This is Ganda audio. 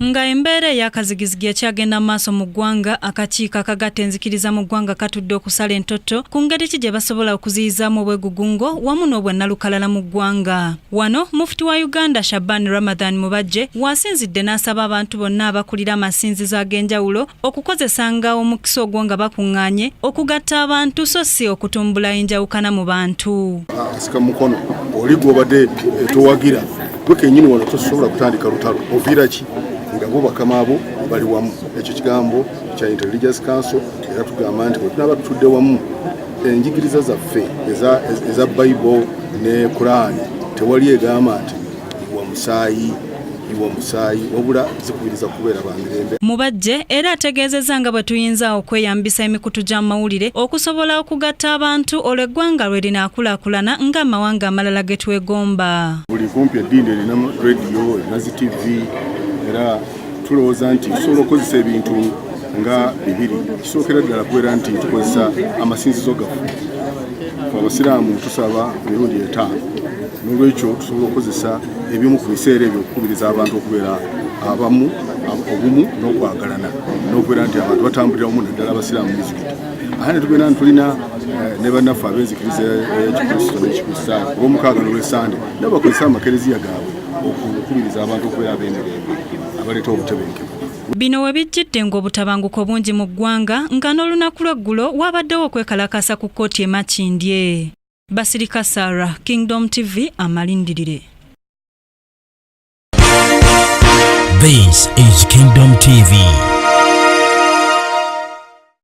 Nga embeera ey'akazigizigi ekyagenda maaso mu ggwanga, akakiiko akagatta enzikiriza mu ggwanga katudde okusala entoto ku ngeri ki gye basobola okuziyizaamu obwegugungo wamu n'obwannalukalala mu ggwanga. Wano Mufti wa Uganda Shaban Ramadhan Mubajje wasinzidde n'asaba abantu bonna abakulira amasinzizo ag'enjawulo okukozesanga omukisa ogwo nga bakuŋŋaanye okugatta abantu so si okutumbula enjawukana mu bantu. Asika mukono oli gw'obadde towagira gwe kennyini wano tosobola kutandika lutalo oviira ki nga bo bakama abo bali wamu. Ekyo kigambo kya Inter-Religious Council era tugamba nti bwe tunaba tutudde wamu enjigiriza zaffe eza Bible ne Quran tewali egamba nti iwa musaayi wabula zikubiriza kubeera banmirembe. Mubajje era ategeezezza nga bwe tuyinza okweyambisa emikutu gy'amawulire okusobola okugatta abantu olwo eggwanga lwe linaakulaakulana ng'amawanga amalala ge twegomba. Buli kumpi eddiini erina rediyo erina zi TV era tulowooza nti tusobola okukozesa ebintu nga bibiri. Kisookera ddala kubeera nti tukozesa amasinzizo gaffe. Abasiraamu tusaba mirundi 5. N'olwekyo tusobola okukozesa ebimu ku biseera ebyo okukubiriza abantu okubeera abamu obumu n'okwagalana n'okubeera nti abantu batambulira wamu naddala abasiraamu mu mizikiti. Ate tugenda ntulina ne bannaffe ab'enzikiriza ekikristo n'ekikristaayo olw'omukaaga n'olw'esande nabo bakozesa amakereziya gaabwe okukubiriza abantu okubeera ab'emirembe abaleeta obutebenkevu. Bino we bijjidde ng'obutabanguko bungi mu ggwanga nga n'olunaku lw'eggulo wabaddewo okwekalakasa ku kkooti e Makindye. Basirika Sarah, Kingdom TV, amalindirire. This is Kingdom TV.